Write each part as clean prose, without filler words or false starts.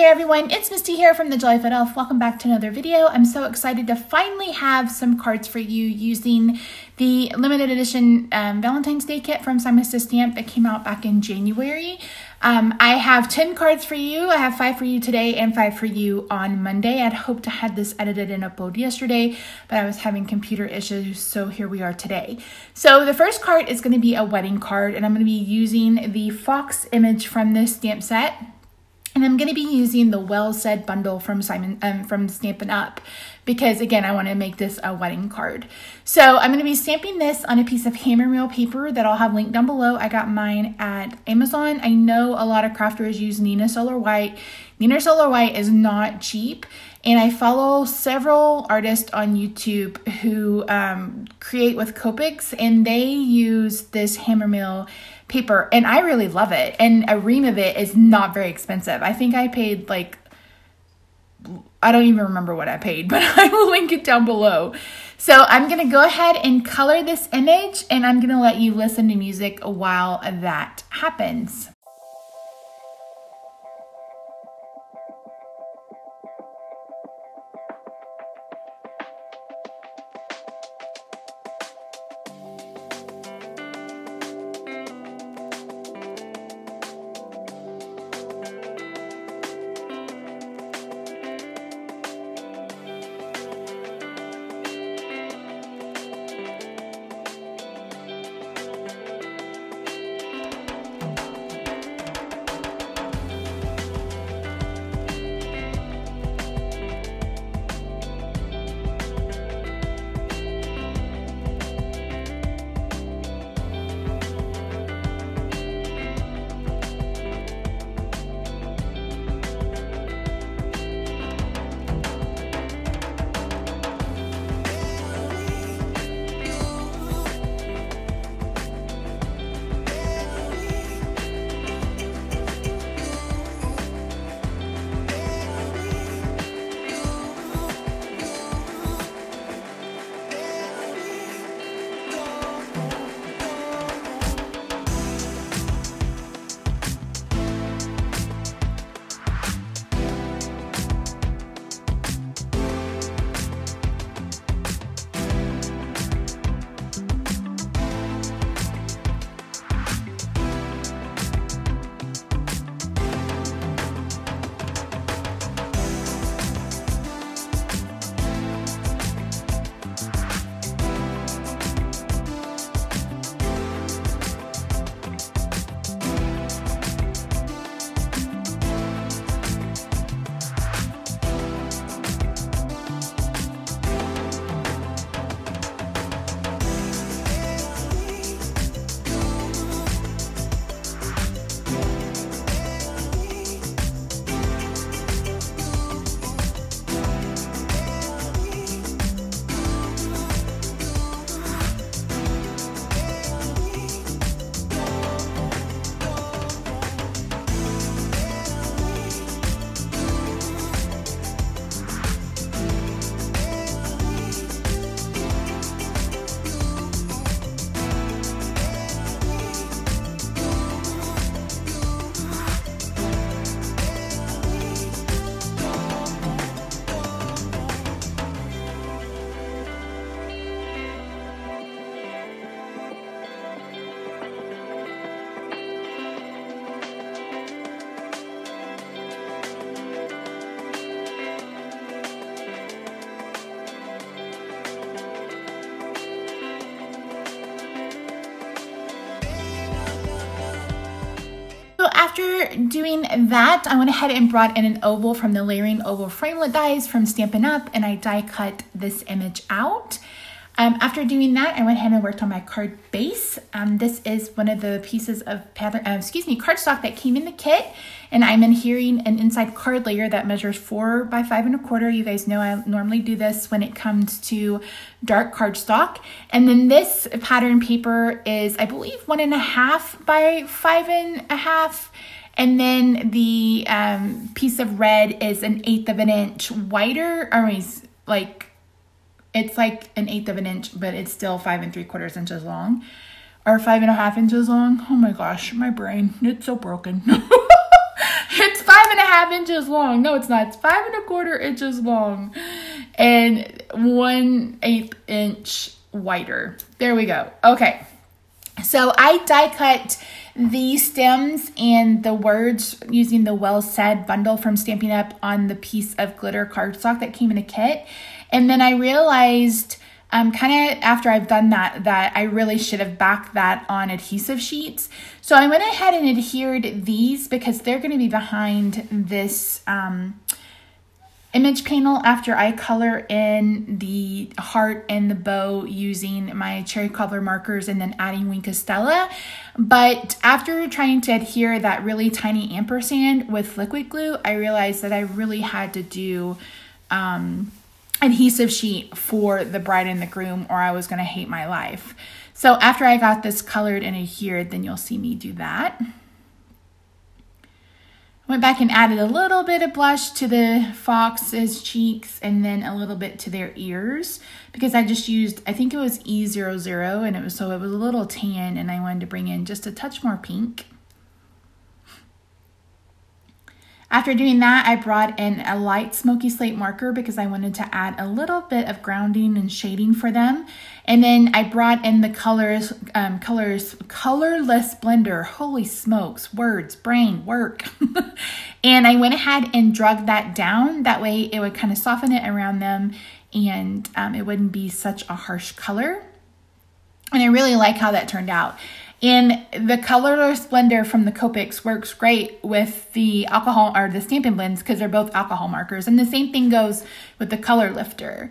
there everyone, it's Misty here from TheJollyFatElf. Welcome back to another video. I'm so excited to finally have some cards for you using the limited edition Valentine's Day kit from Simon Says Stamp that came out back in January. I have 10 cards for you. I have 5 for you today and 5 for you on Monday. I'd hoped to have this edited and uploaded yesterday, but I was having computer issues, so here we are today. So the first card is going to be a wedding card, and I'm going to be using the fox image from this stamp set. And I'm going to be using the Well Said bundle from from Stampin' Up! Because, again, I want to make this a wedding card. So I'm going to be stamping this on a piece of hammer wheel paper that I'll have linked down below. I got mine at Amazon. I know a lot of crafters use Nina Solar White. Nina Solar White is not cheap. And I follow several artists on YouTube who create with Copics, and they use this hammer wheel paper, and I really love it. And a ream of it is not very expensive. I think I paid like, I don't even remember what I paid, but I will link it down below. So I'm going to go ahead and color this image, and I'm going to let you listen to music while that happens. So after doing that, I went ahead and brought in an oval from the Layering Oval Framelit dies from Stampin' Up! And I die cut this image out. After doing that, I went ahead and worked on my card base. This is one of the pieces of cardstock that came in the kit, and I'm adhering an inside card layer that measures 4 by 5 1/4. You guys know I normally do this when it comes to dark cardstock. And then this pattern paper is, I believe, 1.5 by 5 1/2. And then the piece of red is 1/8 of an inch wider, or like, it's like 1/8 of an inch, but it's still 5 3/4 inches long, or 5 1/2 inches long. Oh my gosh, my brain, it's so broken. It's 5 5.5 inches long. No, it's not. It's 5.25 inches long and 1/8 inch wider. There we go. Okay. So I die cut the stems and the words using the Well Said bundle from Stampin' Up! On the piece of glitter cardstock that came in a kit. And then I realized kind of after I've done that I really should have backed that on adhesive sheets. So I went ahead and adhered these because they're going to be behind this image panel after I color in the heart and the bow using my cherry cobbler markers and then adding Wink of Stella. But after trying to adhere that really tiny ampersand with liquid glue, I realized that I really had to do adhesive sheet for the bride and the groom or I was going to hate my life. So after I got this colored and adhered, then you'll see me do that. Went back and added a little bit of blush to the fox's cheeks and then a little bit to their ears because I just used, I think it was E00 and it was a little tan and I wanted to bring in just a touch more pink. After doing that, I brought in a light smoky slate marker because I wanted to add a little bit of grounding and shading for them. And then I brought in the colorless blender. Holy smokes, words, brain, work. And I went ahead and drugged that down. That way it would kind of soften it around them and it wouldn't be such a harsh color. And I really like how that turned out. And the colorless blender from the Copics works great with the alcohol or the Stampin' Blends because they're both alcohol markers. And the same thing goes with the color lifter.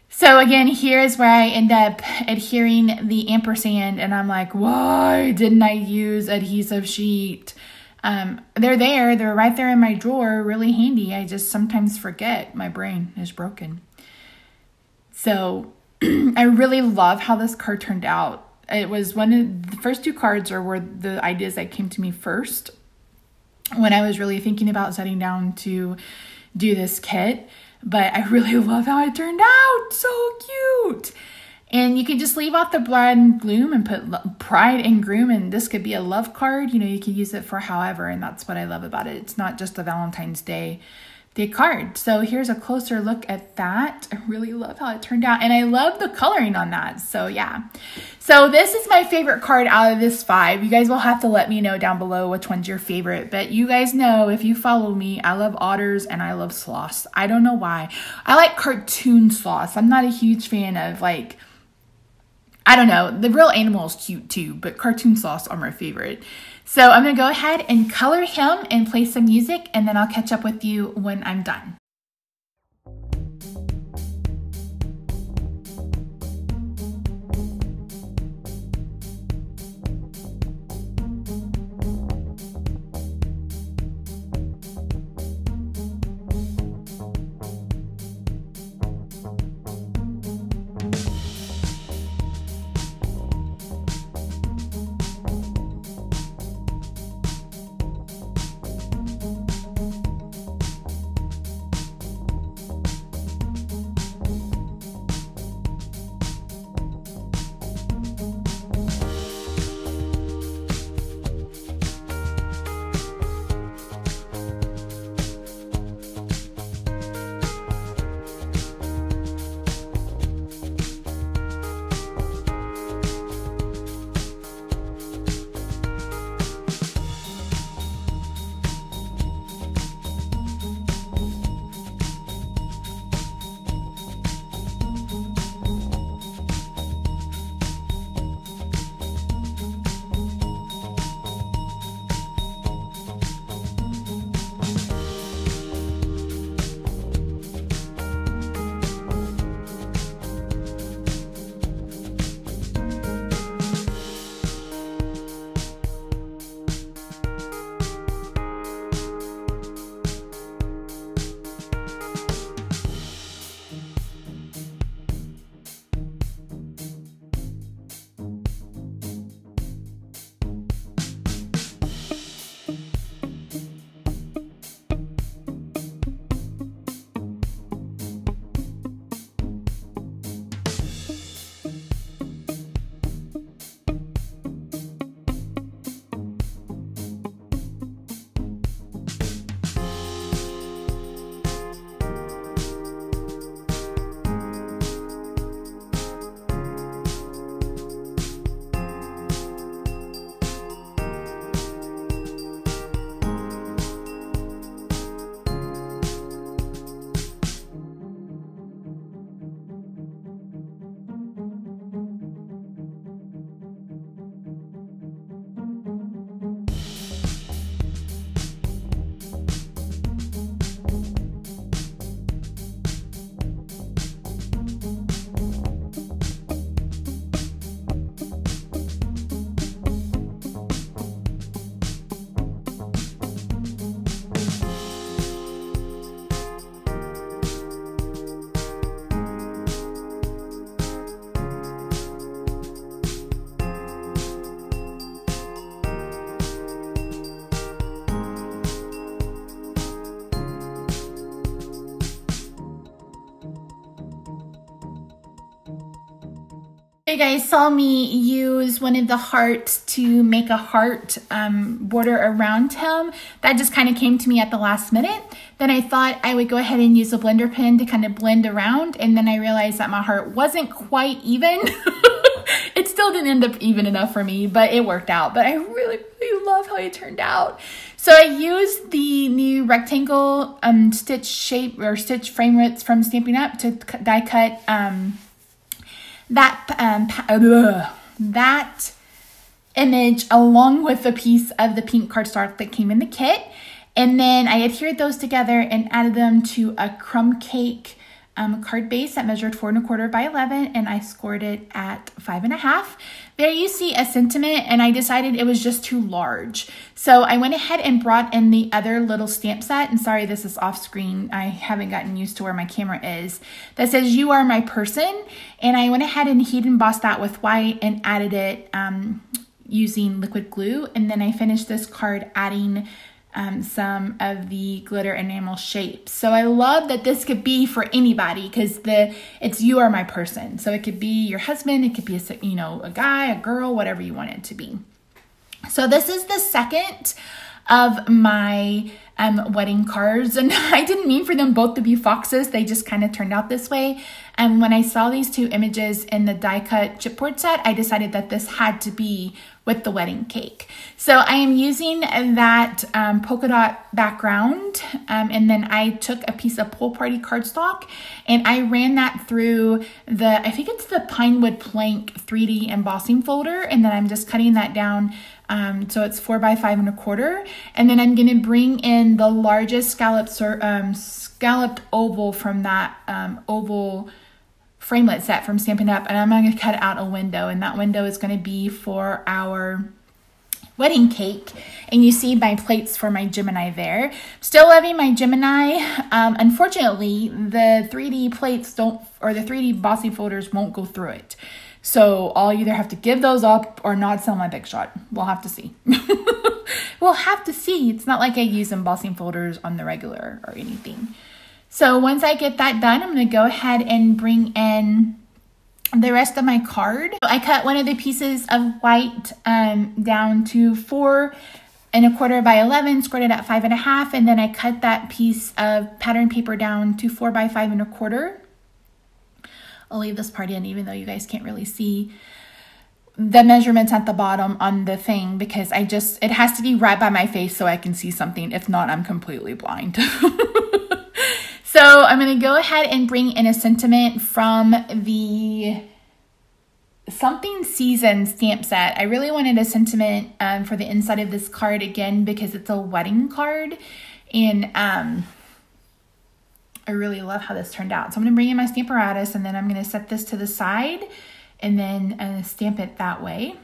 So again, here's where I end up adhering the ampersand and I'm like, why didn't I use adhesive sheet? They're right there in my drawer, really handy. I just sometimes forget, my brain is broken. So I really love how this card turned out. It was one of the first two cards were the ideas that came to me first when I was really thinking about setting down to do this kit. But I really love how it turned out. So cute. And you can just leave off the bride and gloom and put pride and groom. And this could be a love card. You know, you can use it for however. And that's what I love about it. It's not just a Valentine's Day card. So here's a closer look at that. I really love how it turned out. And I love the coloring on that. So yeah. So this is my favorite card out of this 5. You guys will have to let me know down below which one's your favorite. But you guys know, if you follow me, I love otters and I love sloths. I don't know why. I like cartoon sloths. I'm not a huge fan of like, I don't know, the real animal is cute too, but cartoon sloths are my favorite. So I'm going to go ahead and color him and play some music, and then I'll catch up with you when I'm done. You guys saw me use one of the hearts to make a heart border around him. That just kind of came to me at the last minute. Then I thought I would go ahead and use a blender pen to kind of blend around, and then I realized that my heart wasn't quite even. It still didn't end up even enough for me, but it worked out. But I really, really love how it turned out. So I used the new rectangle stitch shape or stitch framelits from Stampin' Up! To die cut that image along with a piece of the pink cardstock that came in the kit. And then I adhered those together and added them to a crumb cake card base that measured 4 1/4 by 11, and I scored it at 5 1/2. There you see a sentiment, and I decided it was just too large. So I went ahead and brought in the other little stamp set, and sorry this is off screen, I haven't gotten used to where my camera is, that says "You Are My Person," and I went ahead and heat embossed that with white and added it using liquid glue, and then I finished this card adding some of the glitter enamel shapes. So I love that this could be for anybody because it's "You Are My Person." So it could be your husband, it could be a guy, a girl, whatever you want it to be. So this is the second of my wedding cards, and I didn't mean for them both to be foxes. They just kind of turned out this way. And when I saw these two images in the die cut chipboard set, I decided that this had to be with the wedding cake. So I am using that polka dot background, and then I took a piece of Pool Party cardstock and I ran that through I think it's the Pinewood Plank 3D embossing folder, and then I'm just cutting that down so it's 4 by 5 1/4, and then I'm going to bring in the largest scalloped oval from that oval framelit set from Stampin' Up, and I'm going to cut out a window, and that window is going to be for our wedding cake. And you see my plates for my Gemini there. Still loving my Gemini. Unfortunately, the 3D plates the 3D bossy folders won't go through it. So I'll either have to give those up or not sell my Big Shot. We'll have to see. We'll have to see. It's not like I use embossing folders on the regular or anything. So once I get that done, I'm going to go ahead and bring in the rest of my card. I cut one of the pieces of white down to 4 1/4 by 11, scored it at 5 1/2, and then I cut that piece of pattern paper down to 4 by 5 1/4. I'll leave this part in even though you guys can't really see the measurements at the bottom on the thing because it has to be right by my face so I can see something. If not, I'm completely blind. So I'm going to go ahead and bring in a sentiment from the Something Season stamp set. I really wanted a sentiment for the inside of this card again because it's a wedding card, and I really love how this turned out. So I'm going to bring in my Stamparatus, and then I'm going to set this to the side and then stamp it that way.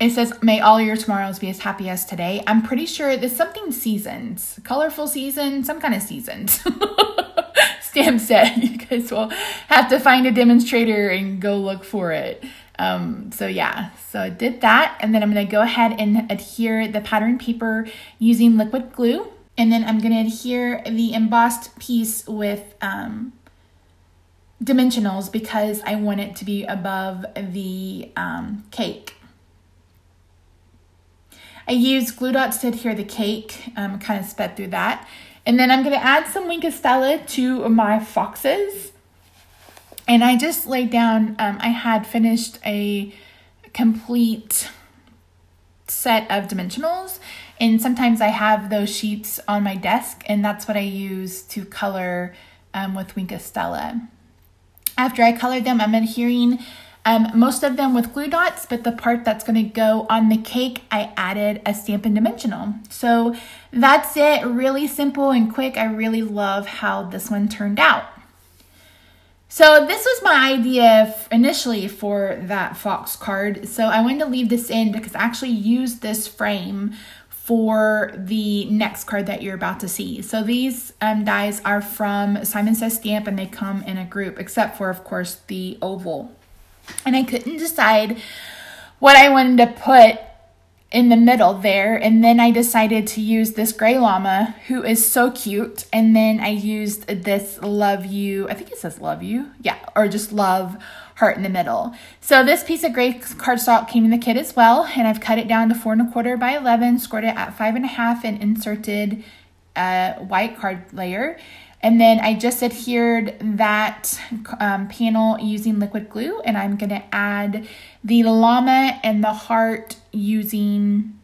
It says, "May all your tomorrows be as happy as today." I'm pretty sure there's Something Seasons, colorful season, some kind of seasons stamp set. You guys will have to find a demonstrator and go look for it. So yeah, so I did that, and then I'm going to go ahead and adhere the pattern paper using liquid glue, and then I'm going to adhere the embossed piece with dimensionals because I want it to be above the cake. I used glue dots to adhere the cake, kind of sped through that. And then I'm going to add some Wink of Stella to my foxes. And I just laid down, I had finished a complete set of dimensionals. And sometimes I have those sheets on my desk, and that's what I use to color with Wink of Stella. After I colored them, I'm adhering most of them with glue dots, but the part that's going to go on the cake, I added a Stampin' Dimensional. So that's it, really simple and quick. I really love how this one turned out. So this was my idea initially for that fox card. So I wanted to leave this in because I actually used this frame for the next card that you're about to see. So these dies are from Simon Says Stamp, and they come in a group, except for, of course, the oval. And I couldn't decide what I wanted to put in the middle there. And then I decided to use this gray llama, who is so cute. And then I used this love you, I think it says love you. Yeah, or just love heart in the middle. So this piece of gray cardstock came in the kit as well. And I've cut it down to 4 1/4 by 11, scored it at 5 1/2, and inserted a white card layer. And then I just adhered that panel using liquid glue, and I'm going to add the llama and the heart using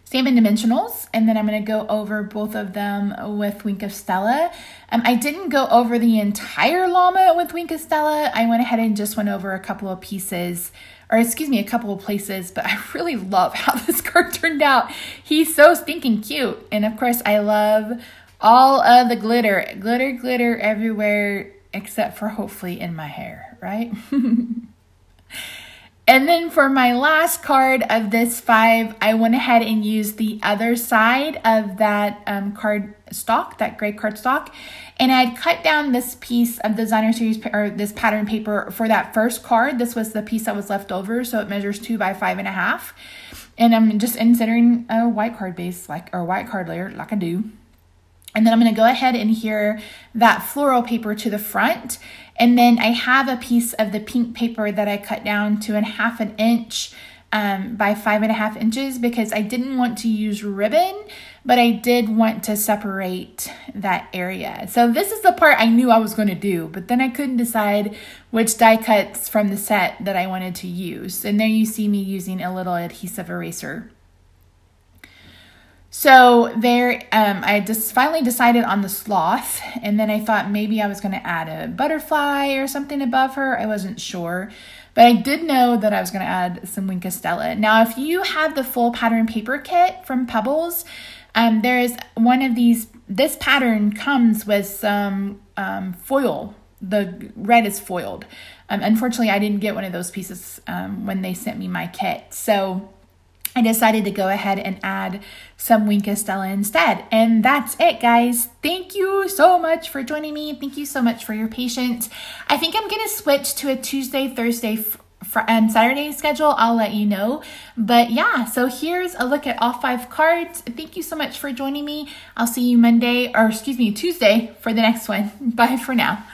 Stampin' Dimensionals, and then I'm going to go over both of them with Wink of Stella. I didn't go over the entire llama with Wink of Stella. I went ahead and just went over a couple of pieces, or excuse me, a couple of places, but I really love how this card turned out. He's so stinking cute, and of course I love all of the glitter, glitter everywhere, except for hopefully in my hair, right? And then for my last card of this 5, I went ahead and used the other side of that card stock, that gray card stock. And I had cut down this piece of Designer Series, or this pattern paper for that first card. This was the piece that was left over, so it measures 2 by 5 1/2. And I'm just inserting a white card base, or white card layer, like I do. And then I'm going to go ahead and adhere that floral paper to the front. And then I have a piece of the pink paper that I cut down to 1/2 inch by 5 1/2 inches, because I didn't want to use ribbon, but I did want to separate that area. So this is the part I knew I was going to do, but then I couldn't decide which die cuts from the set that I wanted to use. And there you see me using a little adhesive eraser. So there, I just finally decided on the sloth, and then I thought maybe I was going to add a butterfly or something above her. I wasn't sure, but I did know that I was going to add some Wink of Stella. Now, if you have the full pattern paper kit from Pebbles, there's one of these. This pattern comes with some foil. The red is foiled. Unfortunately, I didn't get one of those pieces when they sent me my kit, so I decided to go ahead and add some Wink of Stella instead. And that's it, guys. Thank you so much for joining me. Thank you so much for your patience. I think I'm going to switch to a Tuesday, Thursday, and Saturday schedule. I'll let you know. But yeah, so here's a look at all 5 cards. Thank you so much for joining me. I'll see you Tuesday for the next one. Bye for now.